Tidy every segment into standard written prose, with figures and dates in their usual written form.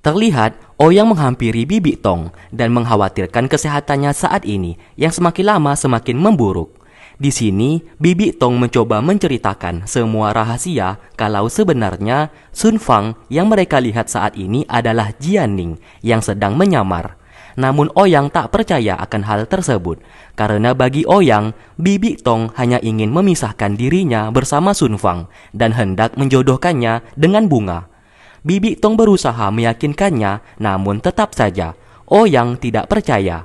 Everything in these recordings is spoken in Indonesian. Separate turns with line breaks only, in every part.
Terlihat Ouyang menghampiri Bibi Tong dan mengkhawatirkan kesehatannya saat ini yang semakin lama semakin memburuk. Di sini, Bibi Tong mencoba menceritakan semua rahasia kalau sebenarnya Sun Fang yang mereka lihat saat ini adalah Jianning yang sedang menyamar. Namun Ouyang tak percaya akan hal tersebut, karena bagi Ouyang, Bibi Tong hanya ingin memisahkan dirinya bersama Sun Fang dan hendak menjodohkannya dengan bunga. Bibi Tong berusaha meyakinkannya, namun tetap saja Ouyang tidak percaya.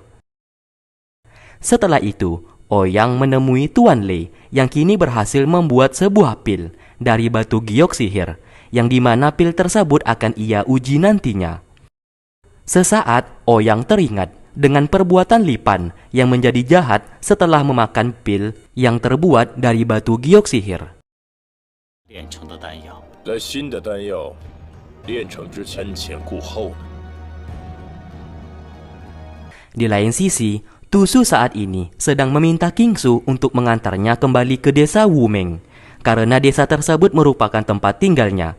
Setelah itu, Ouyang menemui Tuan Lei yang kini berhasil membuat sebuah pil dari batu giok sihir, yang dimana pil tersebut akan ia uji nantinya. Sesaat Ouyang teringat dengan perbuatan Lipan yang menjadi jahat setelah memakan pil yang terbuat dari batu giok sihir.
在新的丹药炼成之前前顾后呢。
Di lain sisi, Tusu saat ini sedang meminta Kingsu untuk mengantarnya kembali ke desa Wumeng, karena desa tersebut merupakan tempat tinggalnya.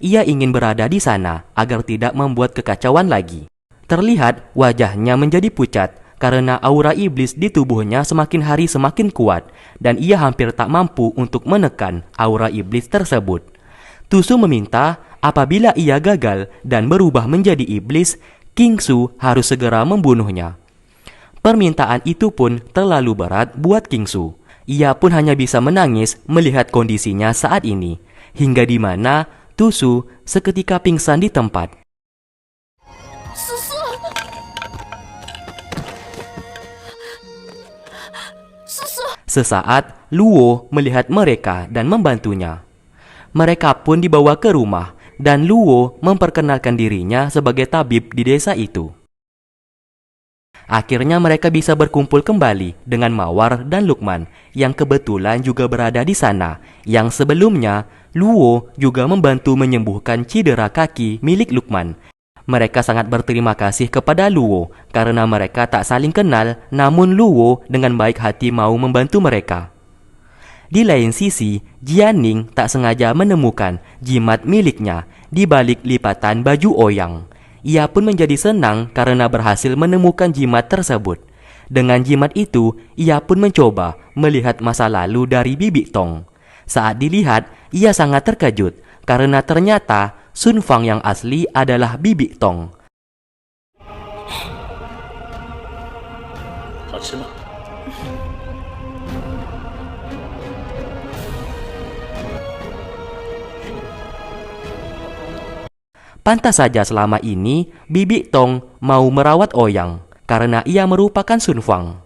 Ia ingin berada di sana agar tidak membuat kekacauan lagi. Terlihat wajahnya menjadi pucat karena aura iblis di tubuhnya semakin hari semakin kuat dan ia hampir tak mampu untuk menekan aura iblis tersebut. Tusu meminta apabila ia gagal dan berubah menjadi iblis, Kingsu harus segera membunuhnya. Permintaan itu pun terlalu berat buat Kingsu. Ia pun hanya bisa menangis melihat kondisinya saat ini, hingga di mana Tusu seketika pingsan di tempat.
Susu.
Sesaat, Luo melihat mereka dan membantunya. Mereka pun dibawa ke rumah dan Luo memperkenalkan dirinya sebagai tabib di desa itu. Akhirnya mereka bisa berkumpul kembali dengan Mawar dan Lukman yang kebetulan juga berada di sana, yang sebelumnya Luo juga membantu menyembuhkan cedera kaki milik Lukman. Mereka sangat berterima kasih kepada Luo karena mereka tak saling kenal, namun Luo dengan baik hati mau membantu mereka. Di lain sisi, Jianning tak sengaja menemukan jimat miliknya di balik lipatan baju Ouyang. Ia pun menjadi senang karena berhasil menemukan jimat tersebut. Dengan jimat itu, ia pun mencoba melihat masa lalu dari Bibi Tong. Saat dilihat, ia sangat terkejut karena ternyata Sun Fang yang asli adalah Bibi Tong.
好吃吗？
Pantas saja selama ini Bibi Tong mau merawat Ouyang karena ia merupakan Sun Fang.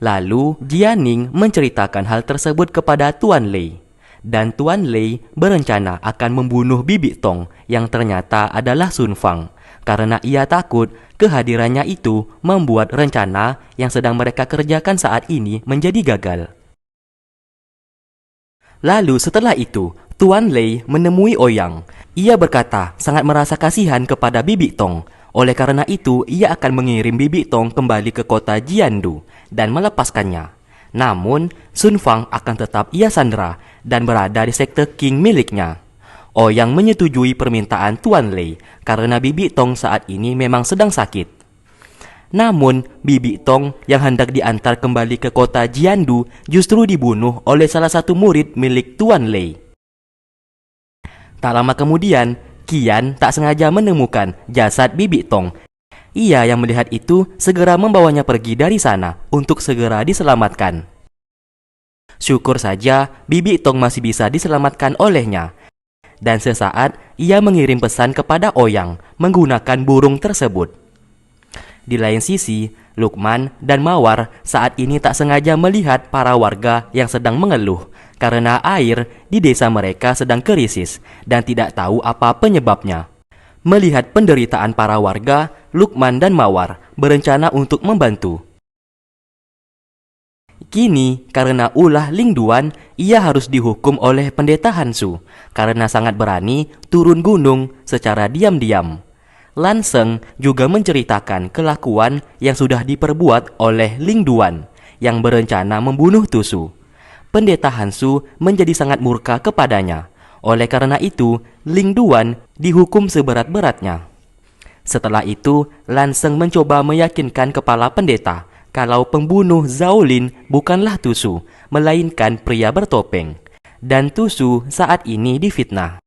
Lalu Jianning menceritakan hal tersebut kepada Tuan Lei. Dan Tuan Lei berencana akan membunuh Bibi Tong yang ternyata adalah Sun Fang karena ia takut kehadirannya itu membuat rencana yang sedang mereka kerjakan saat ini menjadi gagal. Lalu setelah itu, Tuan Lei menemui Ouyang. Ia berkata sangat merasa kasihan kepada Bibi Tong. Oleh karena itu, ia akan mengirim Bibi Tong kembali ke kota Jiandu dan melepaskannya. Namun, Sun Fang akan tetap ia sandera dan berada di sekte King miliknya. Ouyang menyetujui permintaan Tuan Lei karena Bibi Tong saat ini memang sedang sakit. Namun, Bibi Tong yang hendak diantar kembali ke kota Jiandu justru dibunuh oleh salah satu murid milik Tuan Lei. Tak lama kemudian, Qian tak sengaja menemukan jasad Bibi Tong. Ia yang melihat itu segera membawanya pergi dari sana untuk segera diselamatkan. Syukur saja Bibi Tong masih bisa diselamatkan olehnya. Dan sesaat ia mengirim pesan kepada Ouyang menggunakan burung tersebut. Di lain sisi, Lukman dan Mawar saat ini tak sengaja melihat para warga yang sedang mengeluh karena air di desa mereka sedang krisis dan tidak tahu apa penyebabnya. Melihat penderitaan para warga, Lukman dan Mawar berencana untuk membantu. Kini, karena ulah Ling Duan, ia harus dihukum oleh pendeta Hansu karena sangat berani turun gunung secara diam-diam. Lan Sheng juga menceritakan kelakuan yang sudah diperbuat oleh Ling Duan yang berencana membunuh Tusu. Pendeta Hansu menjadi sangat murka kepadanya. Oleh karena itu, Ling Duan dihukum seberat-beratnya. Setelah itu, Lan Sheng mencoba meyakinkan kepala pendeta kalau pembunuh Zhao Lin bukanlah Tusu, melainkan pria bertopeng. Dan Tusu saat ini difitnah.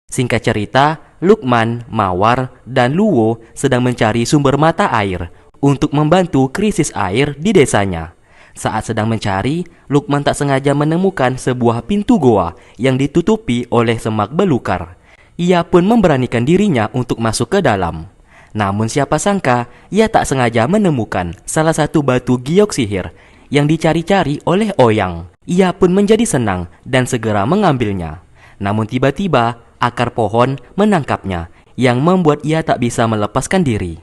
Singkat cerita, Lukman, Mawar, dan Luo sedang mencari sumber mata air untuk membantu krisis air di desanya. Saat sedang mencari, Lukman tak sengaja menemukan sebuah pintu goa yang ditutupi oleh semak belukar. Ia pun memberanikan dirinya untuk masuk ke dalam. Namun siapa sangka, ia tak sengaja menemukan salah satu batu giok sihir yang dicari-cari oleh Ouyang. Ia pun menjadi senang dan segera mengambilnya. Namun tiba-tiba, akar pohon menangkapnya yang membuat ia tak bisa melepaskan diri.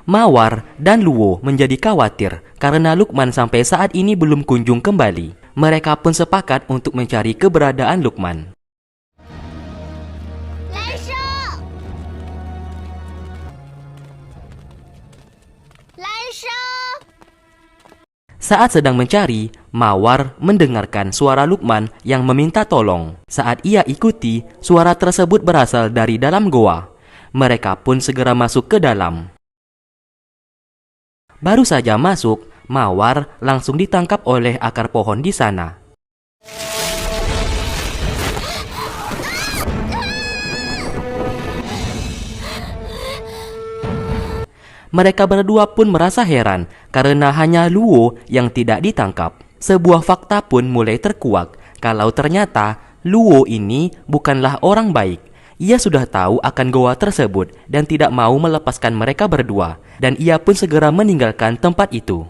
Mawar dan Luo menjadi khawatir karena Lukman sampai saat ini belum kunjung kembali. Mereka pun sepakat untuk mencari keberadaan Lukman. Saat sedang mencari, Mawar mendengarkan suara Lukman yang meminta tolong. Saat ia ikuti, suara tersebut berasal dari dalam goa. Mereka pun segera masuk ke dalam. Baru saja masuk, Mawar langsung ditangkap oleh akar pohon di sana. Mereka berdua pun merasa heran karena hanya Luo yang tidak ditangkap. Sebuah fakta pun mulai terkuak kalau ternyata Luo ini bukanlah orang baik. Ia sudah tahu akan goa tersebut dan tidak mau melepaskan mereka berdua, dan ia pun segera meninggalkan tempat itu.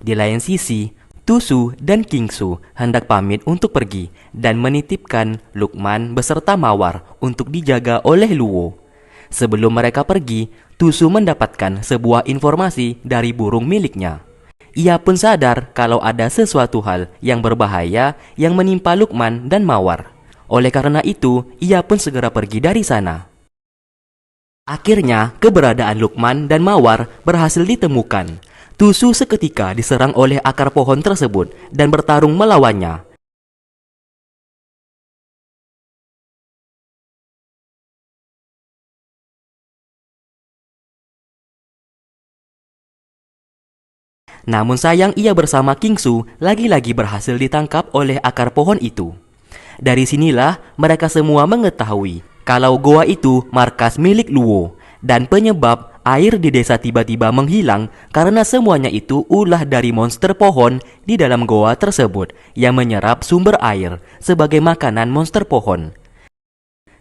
Di lain sisi, Tusu dan Kingsu hendak pamit untuk pergi dan menitipkan Lukman beserta Mawar untuk dijaga oleh Luo. Sebelum mereka pergi, Tusu mendapatkan sebuah informasi dari burung miliknya. Ia pun sadar kalau ada sesuatu hal yang berbahaya yang menimpa Lukman dan Mawar. Oleh karena itu, ia pun segera pergi dari sana. Akhirnya, keberadaan Lukman dan Mawar berhasil ditemukan. Tusu seketika diserang oleh akar pohon tersebut dan bertarung melawannya. Namun sayang ia bersama Kingsu lagi-lagi berhasil ditangkap oleh akar pohon itu. Dari sinilah mereka semua mengetahui kalau goa itu markas milik Luo dan penyebab air di desa tiba-tiba menghilang karena semuanya itu ulah dari monster pohon di dalam goa tersebut yang menyerap sumber air sebagai makanan monster pohon.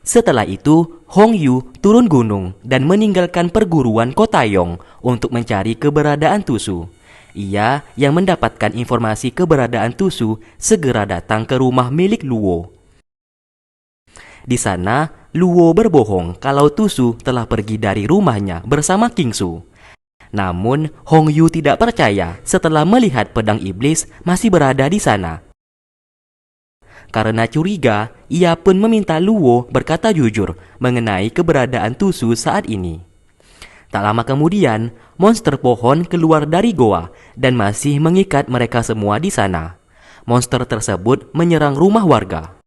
Setelah itu, Hong Yu turun gunung dan meninggalkan perguruan Kotayong untuk mencari keberadaan Tusu. Ia yang mendapatkan informasi keberadaan Tusu segera datang ke rumah milik Luo. Di sana, Luo berbohong kalau Tusu telah pergi dari rumahnya bersama Kingsu. Namun, Hong Yu tidak percaya setelah melihat pedang iblis masih berada di sana. Karena curiga, ia pun meminta Luo berkata jujur mengenai keberadaan Tusu saat ini. Tak lama kemudian, monster pohon keluar dari goa dan masih mengikat mereka semua di sana. Monster tersebut menyerang rumah warga.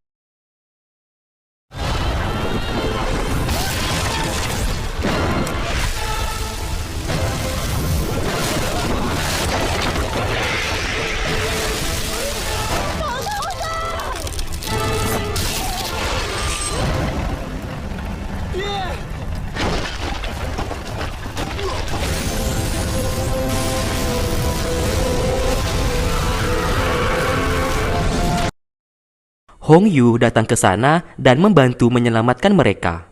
Hong Yu datang ke sana dan membantu menyelamatkan mereka.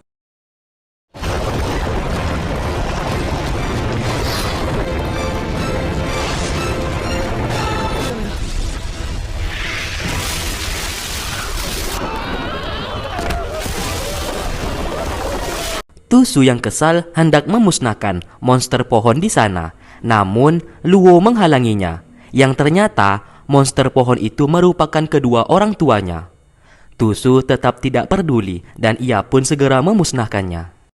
Tusu yang kesal hendak memusnahkan monster pohon di sana, namun Luo menghalanginya, yang ternyata monster pohon itu merupakan kedua orang tuanya. Tusu tetap tidak peduli dan ia pun segera memusnahkannya.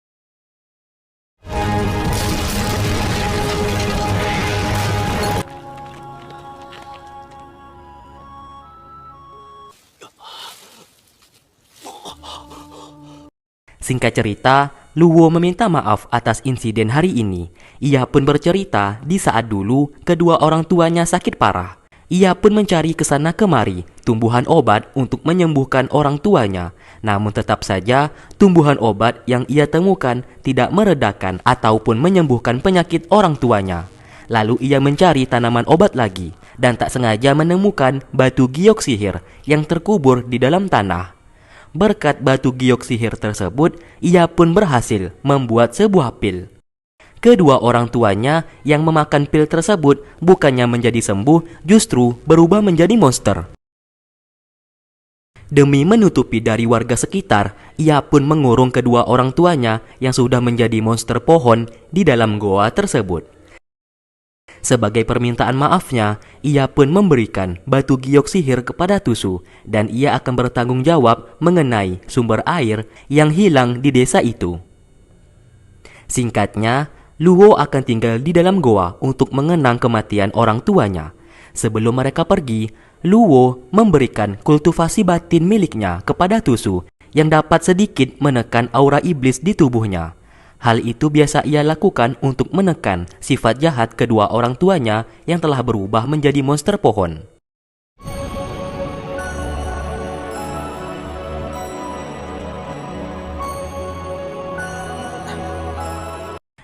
Singkat cerita, Luo meminta maaf atas insiden hari ini. Ia pun bercerita di saat dulu kedua orang tuanya sakit parah. Ia pun mencari kesana kemari tumbuhan obat untuk menyembuhkan orang tuanya. Namun tetap saja tumbuhan obat yang ia temukan tidak meredakan ataupun menyembuhkan penyakit orang tuanya. Lalu ia mencari tanaman obat lagi dan tak sengaja menemukan batu giok sihir yang terkubur di dalam tanah. Berkat batu giok sihir tersebut, ia pun berhasil membuat sebuah pil. Kedua orang tuanya yang memakan pil tersebut bukannya menjadi sembuh, justru berubah menjadi monster. Demi menutupi dari warga sekitar, ia pun mengurung kedua orang tuanya yang sudah menjadi monster pohon di dalam goa tersebut. Sebagai permintaan maafnya, ia pun memberikan batu giok sihir kepada Tusu dan ia akan bertanggung jawab mengenai sumber air yang hilang di desa itu. Singkatnya, Luo akan tinggal di dalam goa untuk mengenang kematian orang tuanya. Sebelum mereka pergi, Luo memberikan kultivasi batin miliknya kepada Tusu yang dapat sedikit menekan aura iblis di tubuhnya. Hal itu biasa ia lakukan untuk menekan sifat jahat kedua orang tuanya yang telah berubah menjadi monster pohon.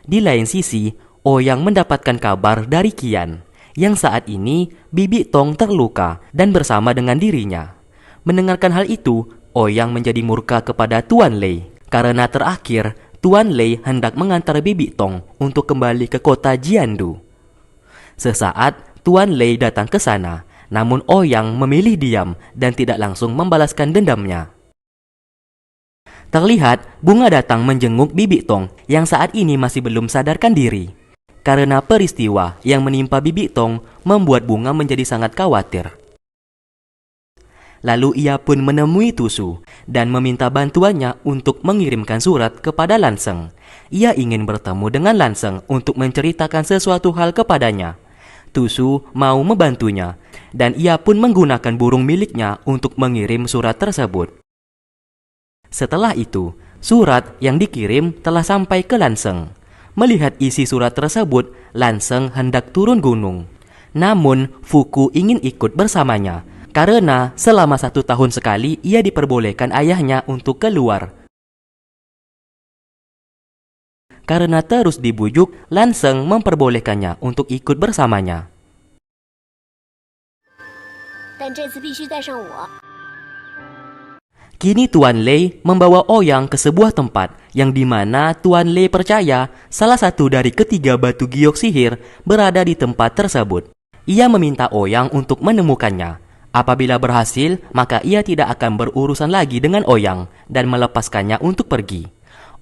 Di lain sisi, Ouyang mendapatkan kabar dari Qian, yang saat ini Bibi Tong terluka dan bersama dengan dirinya. Mendengarkan hal itu, Ouyang menjadi murka kepada Tuan Lei, karena terakhir Tuan Lei hendak mengantar Bibi Tong untuk kembali ke kota Jiandu. Sesaat Tuan Lei datang ke sana, namun Ouyang memilih diam dan tidak langsung membalaskan dendamnya. Terlihat Bunga datang menjenguk Bibi Tong yang saat ini masih belum sadarkan diri. Karena peristiwa yang menimpa Bibi Tong membuat Bunga menjadi sangat khawatir. Lalu ia pun menemui Tusu dan meminta bantuannya untuk mengirimkan surat kepada Lanseng. Ia ingin bertemu dengan Lanseng untuk menceritakan sesuatu hal kepadanya. Tusu mau membantunya dan ia pun menggunakan burung miliknya untuk mengirim surat tersebut. Setelah itu, surat yang dikirim telah sampai ke Lanseng. Melihat isi surat tersebut, Lanseng hendak turun gunung. Namun, Fuku ingin ikut bersamanya. Karena selama 1 tahun sekali ia diperbolehkan ayahnya untuk keluar. Karena terus dibujuk, Lanseng memperbolehkannya untuk ikut bersamanya. Kini Tuan Lei membawa Ouyang ke sebuah tempat yang dimana Tuan Lei percaya salah satu dari ketiga batu giok sihir berada di tempat tersebut. Ia meminta Ouyang untuk menemukannya. Apabila berhasil, maka ia tidak akan berurusan lagi dengan Ouyang dan melepaskannya untuk pergi.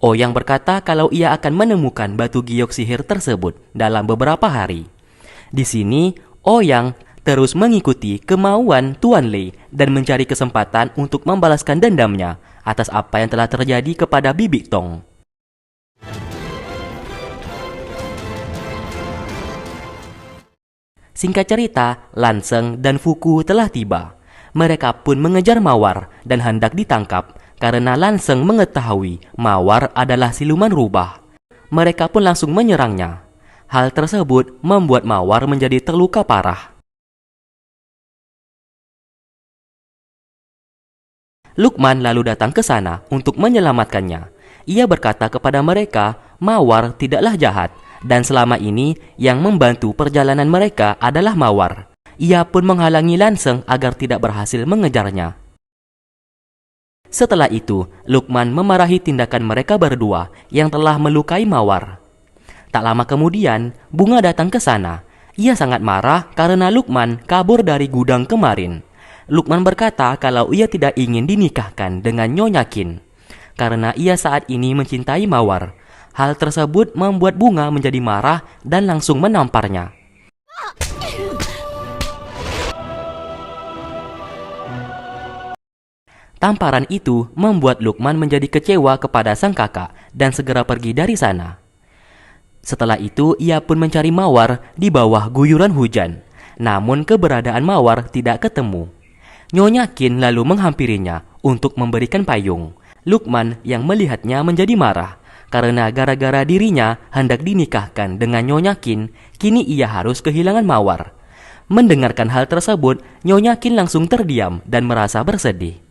Ouyang berkata kalau ia akan menemukan batu giok sihir tersebut dalam beberapa hari. Di sini, Ouyang terus mengikuti kemauan Tuan Lei dan mencari kesempatan untuk membalaskan dendamnya atas apa yang telah terjadi kepada Bibi Tong. Singkat cerita, Lanseng dan Fuku telah tiba. Mereka pun mengejar Mawar dan hendak ditangkap karena Lanseng mengetahui Mawar adalah siluman rubah. Mereka pun langsung menyerangnya. Hal tersebut membuat Mawar menjadi terluka parah. Lukman lalu datang ke sana untuk menyelamatkannya. Ia berkata kepada mereka, Mawar tidaklah jahat. Dan selama ini yang membantu perjalanan mereka adalah Mawar. Ia pun menghalangi Lanseng agar tidak berhasil mengejarnya. Setelah itu, Lukman memarahi tindakan mereka berdua yang telah melukai Mawar. Tak lama kemudian, Bunga datang ke sana. Ia sangat marah karena Lukman kabur dari gudang kemarin. Lukman berkata kalau ia tidak ingin dinikahkan dengan Nyonya Qin karena ia saat ini mencintai Mawar. Hal tersebut membuat Bunga menjadi marah dan langsung menamparnya. Tamparan itu membuat Lukman menjadi kecewa kepada sang kakak dan segera pergi dari sana. Setelah itu, ia pun mencari Mawar di bawah guyuran hujan. Namun keberadaan Mawar tidak ketemu. Nyonya Qin lalu menghampirinya untuk memberikan payung. Lukman yang melihatnya menjadi marah karena gara-gara dirinya hendak dinikahkan dengan Nyonya Qin, kini ia harus kehilangan Mawar. Mendengarkan hal tersebut, Nyonya Qin langsung terdiam dan merasa bersedih.